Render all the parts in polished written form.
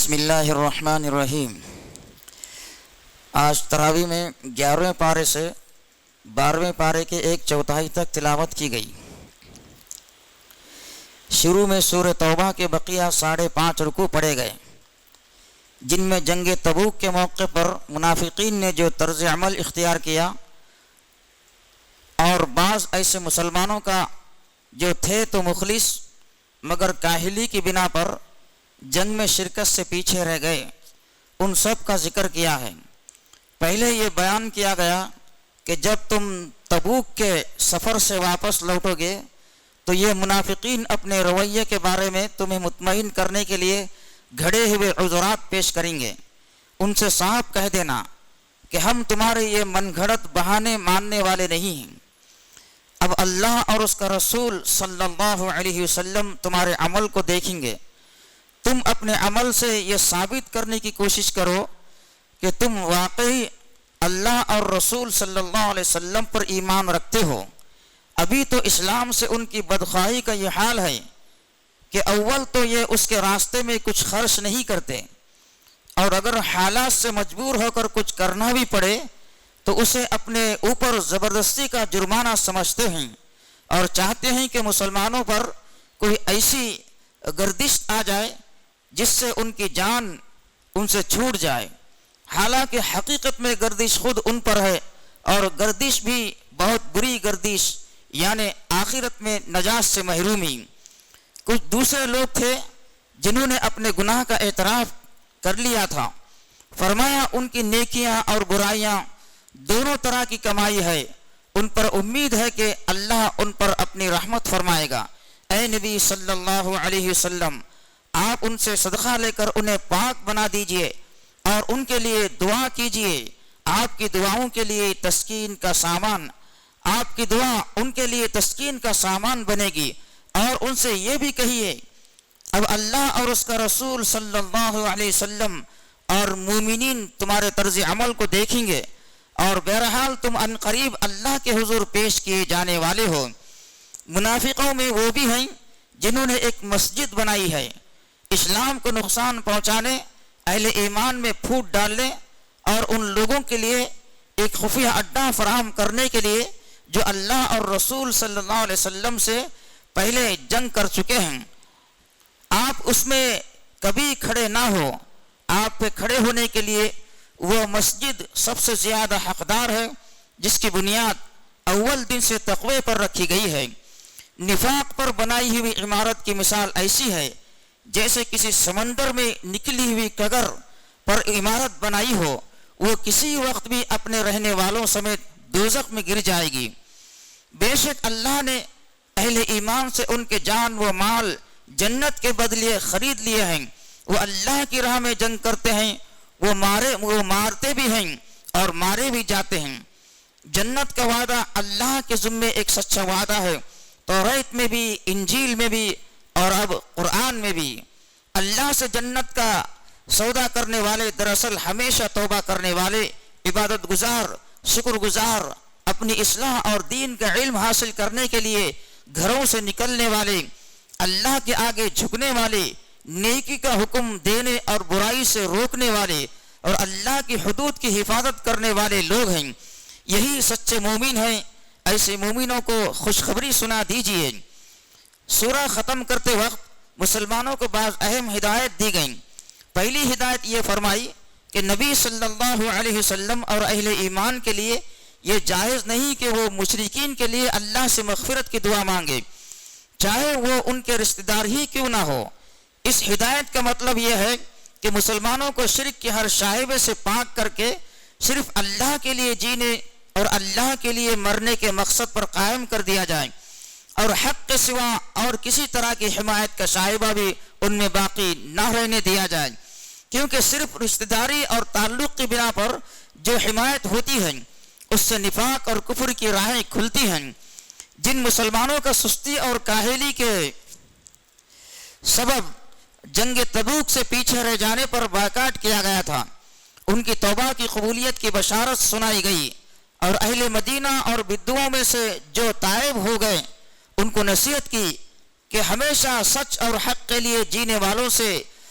بسم اللہ الرحمن الرحیم۔ آج تراویح میں 11ویں پارے سے 12ویں پارے کے 1/4 تک تلاوت کی گئی۔ شروع میں سورہ توبہ کے بقیہ 5.5 رکوع پڑھے گئے، جن میں جنگ تبوک کے موقع پر منافقین نے جو طرز عمل اختیار کیا اور بعض ایسے مسلمانوں کا جو تھے تو مخلص مگر کاہلی کی بنا پر جنگ میں شرکت سے پیچھے رہ گئے، ان سب کا ذکر کیا ہے۔ پہلے یہ بیان کیا گیا کہ جب تم تبوک کے سفر سے واپس لوٹو گے تو یہ منافقین اپنے رویے کے بارے میں تمہیں مطمئن کرنے کے لیے گھڑے ہوئے عذرات پیش کریں گے۔ ان سے صاف کہہ دینا کہ ہم تمہارے یہ من گھڑت بہانے ماننے والے نہیں ہیں۔ اب اللہ اور اس کا رسول صلی اللہ علیہ وسلم تمہارے عمل کو دیکھیں گے۔ تم اپنے عمل سے یہ ثابت کرنے کی کوشش کرو کہ تم واقعی اللہ اور رسول صلی اللہ علیہ وسلم پر ایمان رکھتے ہو۔ ابھی تو اسلام سے ان کی بدخواہی کا یہ حال ہے کہ اول تو یہ اس کے راستے میں کچھ خرچ نہیں کرتے، اور اگر حالات سے مجبور ہو کر کچھ کرنا بھی پڑے تو اسے اپنے اوپر زبردستی کا جرمانہ سمجھتے ہیں اور چاہتے ہیں کہ مسلمانوں پر کوئی ایسی گردش آ جائے جس سے ان کی جان ان سے چھوٹ جائے، حالانکہ حقیقت میں گردش خود ان پر ہے، اور گردش بھی بہت بری گردش، یعنی آخرت میں نجات سے محرومی۔ کچھ دوسرے لوگ تھے جنہوں نے اپنے گناہ کا اعتراف کر لیا تھا، فرمایا ان کی نیکیاں اور برائیاں دونوں طرح کی کمائی ہے، ان پر امید ہے کہ اللہ ان پر اپنی رحمت فرمائے گا۔ اے نبی صلی اللہ علیہ وسلم، آپ ان سے صدقہ لے کر انہیں پاک بنا دیجئے اور ان کے لیے دعا کیجئے۔ آپ کی دعاؤں کے لیے تسکین کا سامان، آپ کی دعا ان کے لیے تسکین کا سامان بنے گی، اور ان سے یہ بھی کہیے اب اللہ اور اس کا رسول صلی اللہ علیہ وسلم اور مومنین تمہارے طرز عمل کو دیکھیں گے، اور بہرحال تم ان قریب اللہ کے حضور پیش کیے جانے والے ہو۔ منافقوں میں وہ بھی ہیں جنہوں نے ایک مسجد بنائی ہے، اسلام کو نقصان پہنچانے، اہل ایمان میں پھوٹ ڈالنے اور ان لوگوں کے لیے ایک خفیہ اڈا فراہم کرنے کے لیے جو اللہ اور رسول صلی اللہ علیہ وسلم سے پہلے جنگ کر چکے ہیں۔ آپ اس میں کبھی کھڑے نہ ہو، آپ پہ کھڑے ہونے کے لیے وہ مسجد سب سے زیادہ حقدار ہے جس کی بنیاد اول دن سے تقوی پر رکھی گئی ہے۔ نفاق پر بنائی ہوئی عمارت کی مثال ایسی ہے جیسے کسی سمندر میں نکلی ہوئی کگر پر عمارت بنائی ہو، وہ کسی وقت بھی اپنے رہنے والوں سمیت دوزخ میں گر جائے گی۔ بے شک اللہ نے اہل ایمان سے ان کے جان و مال جنت کے بدلے خرید لیے ہیں۔ وہ اللہ کی راہ میں جنگ کرتے ہیں، وہ مارتے بھی ہیں اور مارے بھی جاتے ہیں۔ جنت کا وعدہ اللہ کے ذمے ایک سچا وعدہ ہے، توریت میں بھی، انجیل میں بھی اور اب قرآن میں بھی۔ اللہ سے جنت کا سودا کرنے والے دراصل ہمیشہ توبہ کرنے والے، عبادت گزار، شکر گزار، اپنی اصلاح اور دین کا علم حاصل کرنے کے لیے گھروں سے نکلنے والے، اللہ کے آگے جھکنے والے، نیکی کا حکم دینے اور برائی سے روکنے والے اور اللہ کی حدود کی حفاظت کرنے والے لوگ ہیں۔ یہی سچے مومن ہیں۔ ایسے مومنوں کو خوشخبری سنا دیجیے۔ سورہ ختم کرتے وقت مسلمانوں کو بعض اہم ہدایت دی گئیں۔ پہلی ہدایت یہ فرمائی کہ نبی صلی اللہ علیہ وسلم اور اہل ایمان کے لیے یہ جائز نہیں کہ وہ مشرکین کے لیے اللہ سے مغفرت کی دعا مانگے، چاہے وہ ان کے رشتہ دار ہی کیوں نہ ہو۔ اس ہدایت کا مطلب یہ ہے کہ مسلمانوں کو شرک کے ہر شائبے سے پاک کر کے صرف اللہ کے لیے جینے اور اللہ کے لیے مرنے کے مقصد پر قائم کر دیا جائے، اور حق کے سوا اور کسی طرح کی حمایت کا شائبہ بھی ان میں باقی نہ رہنے دیا جائے، کیونکہ صرف رشتہ داری اور تعلق کی بنا پر جو حمایت ہوتی ہے اس سے نفاق اور کفر کی راہیں کھلتی ہیں۔ جن مسلمانوں کا سستی اور کاہلی کے سبب جنگ تبوک سے پیچھے رہ جانے پر بائیکاٹ کیا گیا تھا، ان کی توبہ کی قبولیت کی بشارت سنائی گئی، اور اہل مدینہ اور بدعوں میں سے جو تائب ہو گئے ان کو نصیحت کی کہ ہمیشہ سچ اور حق کے لیے جینے والوں سے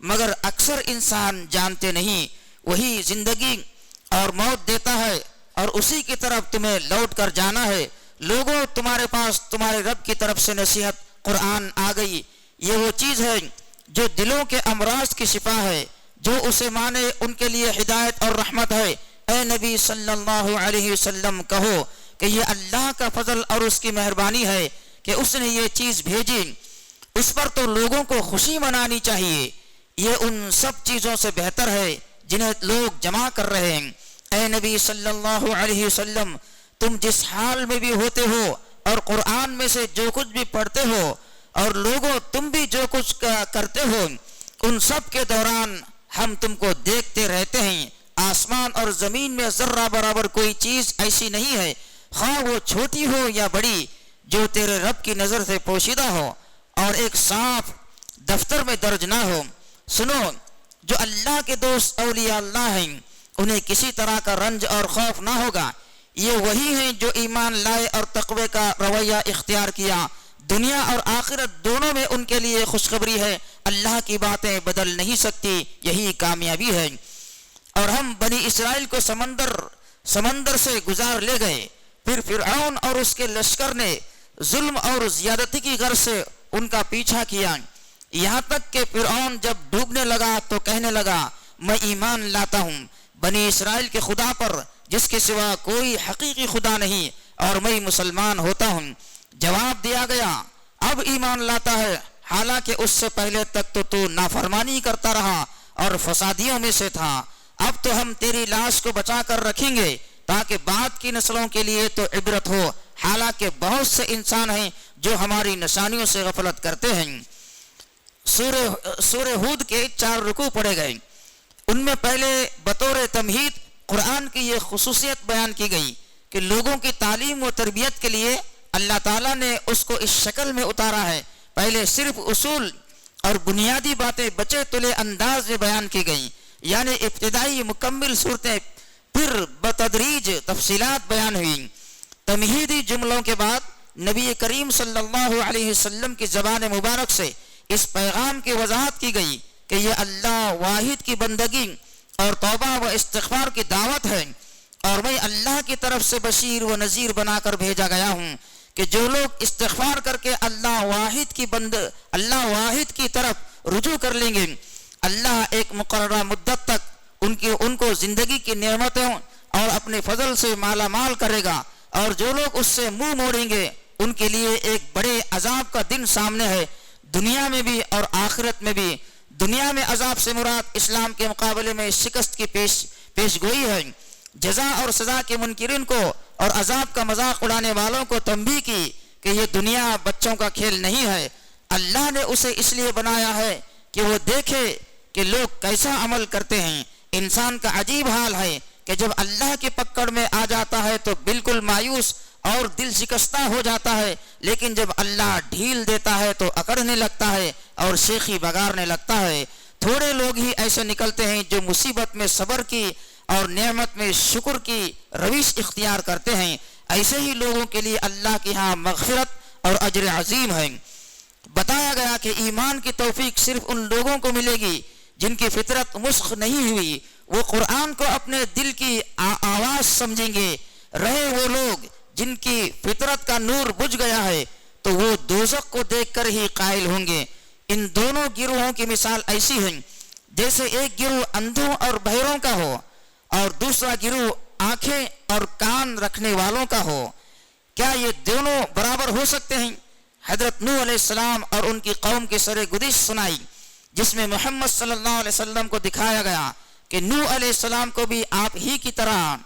مگر اکثر انسان جانتے نہیں. وہی زندگی اور موت دیتا ہے اور اسی کی طرف تمہیں لوٹ کر جانا ہے. لوگوں تمہارے پاس تمہارے رب کی طرف سے نصیحت قرآن آ گئی. یہ وہ چیز ہے جو دلوں کے امراض کی شفا ہے. جو اسے مانے ان کے لیے ہدایت اور رحمت ہے. اے نبی صلی اللہ علیہ وسلم کہو کہ یہ اللہ کا فضل اور اس کی مہربانی ہے کہ اس نے یہ چیز بھیجی. اس پر تو لوگوں کو خوشی منانی چاہیے. یہ ان سب چیزوں سے بہتر ہے جنہیں لوگ جمع کر رہے ہیں. اے نبی صلی اللہ علیہ وسلم تم جس حال میں بھی ہوتے ہو اور قرآن میں سے جو کچھ بھی پڑھتے ہو اور لوگوں تم بھی جو کچھ کرتے ہو ان سب کے دوران ہم تم کو دیکھتے رہتے ہیں. آسمان اور زمین میں ذرہ برابر کوئی چیز ایسی نہیں ہے خواہ وہ چھوٹی ہو یا بڑی جو تیرے رب کی نظر سے پوشیدہ ہو اور ایک صاف دفتر میں درج نہ ہو. سنو جو اللہ کے دوست اولیاء اللہ ہیں انہیں کسی طرح کا رنج اور خوف نہ ہوگا. یہ وہی ہیں جو ایمان لائے اور تقوی کا رویہ اختیار کیا. دنیا اور آخرت دونوں میں ان کے لیے خوشخبری ہے. اللہ کی باتیں بدل نہیں سکتی. یہی کامیابی ہے. اور ہم بنی اسرائیل کو سمندر سے گزار لے گئے. پھر فرعون اور اس کے لشکر نے ظلم اور زیادتی کی غرض سے ان کا پیچھا کیا. یہاں تک کہ فرعون جب ڈوبنے لگا تو کہنے لگا میں ایمان لاتا ہوں بنی اسرائیل کے خدا پر جس کے سوا کوئی حقیقی خدا نہیں اور میں مسلمان ہوتا ہوں. جواب دیا گیا اب ایمان لاتا ہے حالانکہ اس سے پہلے تک تو نافرمانی کرتا رہا اور فسادیوں میں سے تھا. اب تو ہم تیری لاش کو بچا کر رکھیں گے تاکہ بعد کی نسلوں کے لیے تو عبرت ہو. حالانکہ بہت سے انسان ہیں جو ہماری نشانیوں سے غفلت کرتے ہیں. سورہ ہود کے 4 رکوع پڑھے گئے. ان میں پہلے بطور تمہید قرآن کی یہ خصوصیت بیان کی گئی کہ لوگوں کی تعلیم و تربیت کے لیے اللہ تعالیٰ نے اس کو اس شکل میں اتارا ہے. پہلے صرف اصول اور بنیادی باتیں بچے تلے انداز میں بیان کی گئیں یعنی ابتدائی مکمل صورتیں. پھر بتدریج تفصیلات بیان ہوئیں. تمہیدی جملوں کے بعد نبی کریم صلی اللہ علیہ وسلم کی زبان مبارک سے اس پیغام کی وضاحت کی گئی کہ یہ اللہ واحد کی بندگی اور توبہ و استغفار کی دعوت ہے اور میں اللہ کی طرف سے بشیر و نذیر بنا کر بھیجا گیا ہوں کہ جو لوگ استغفار کر کے اللہ واحد کی طرف رجوع کر لیں گے اللہ ایک مقررہ مدت تک ان کو زندگی کی نعمتوں اور اپنے فضل سے مالا مال کرے گا. اور جو لوگ اس سے منہ موڑیں گے ان کے لیے ایک بڑے عذاب کا دن سامنے ہے دنیا میں بھی اور آخرت میں بھی. دنیا میں عذاب سے مراد اسلام کے مقابلے میں شکست کی پیش گوئی ہے. جزا اور سزا کے منکرین کو اور عذاب کا مذاق اڑانے والوں کو تنبیہ کی کہ یہ دنیا بچوں کا کھیل نہیں ہے. اللہ نے اسے اس لیے بنایا ہے کہ وہ دیکھے کہ لوگ کیسا عمل کرتے ہیں. انسان کا عجیب حال ہے کہ جب اللہ کی پکڑ میں آ جاتا ہے تو بالکل مایوس اور دل شکستہ ہو جاتا ہے لیکن جب اللہ ڈھیل دیتا ہے تو اکڑنے لگتا ہے اور شیخی بگارنے لگتا ہے. تھوڑے لوگ ہی ایسے نکلتے ہیں جو مصیبت میں صبر کی اور نعمت میں شکر کی روش اختیار کرتے ہیں. ایسے ہی لوگوں کے لیے اللہ کی ہاں مغفرت اور اجر عظیم ہے. بتایا گیا کہ ایمان کی توفیق صرف ان لوگوں کو ملے گی جن کی فطرت مسخ نہیں ہوئی. وہ قرآن کو اپنے دل کی آواز سمجھیں گے. رہے وہ لوگ جن کی فطرت کا نور بجھ گیا ہے تو وہ دوزخ کو دیکھ کر ہی قائل ہوں گے. ان دونوں گروہوں کی مثال ایسی ہے جیسے ایک گروہ اندھوں اور بہروں کا ہو اور دوسرا گروہ آنکھیں اور کان رکھنے والوں کا ہو. کیا یہ دونوں برابر ہو سکتے ہیں؟ حضرت نوح علیہ السلام اور ان کی قوم کی سر گزشت سنائی جس میں محمد صلی اللہ علیہ وسلم کو دکھایا گیا کہ نوح علیہ السلام کو بھی آپ ہی کی طرح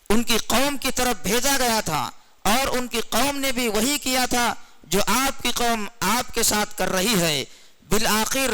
ان کی قوم کی طرف بھیجا گیا تھا اور ان کی قوم نے بھی وہی کیا تھا جو آپ کی قوم آپ کے ساتھ کر رہی ہے. بالآخر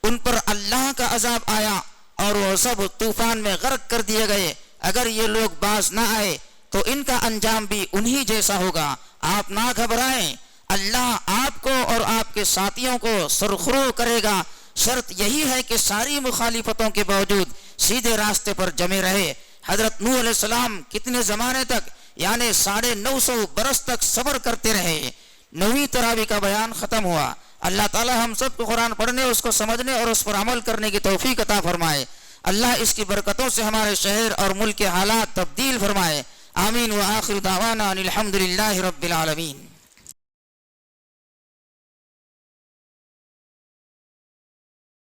ان پر اللہ کا عذاب آیا اور وہ سب طوفان میں غرق کر دیے گئے. اگر یہ لوگ باز نہ آئے تو ان کا انجام بھی انہی جیسا ہوگا. آپ نہ گھبرائیں اللہ آپ کو اور آپ کے ساتھیوں کو سرخرو کرے گا. شرط یہی ہے کہ ساری مخالفتوں کے باوجود سیدھے راستے پر جمے رہے. حضرت نوح علیہ السلام کتنے زمانے تک یعنی 950 برس تک صبر کرتے رہے. 9ویں تراویح کا بیان ختم ہوا. اللہ تعالی ہم سب کو قرآن پڑھنے، اس کو سمجھنے اور اس پر عمل کرنے کی توفیق عطا فرمائے۔ اللہ اس کی برکتوں سے ہمارے شہر اور ملک کے حالات تبدیل فرمائے۔ آمین۔ وآخر دعوانا ان الحمد للہ رب العالمین۔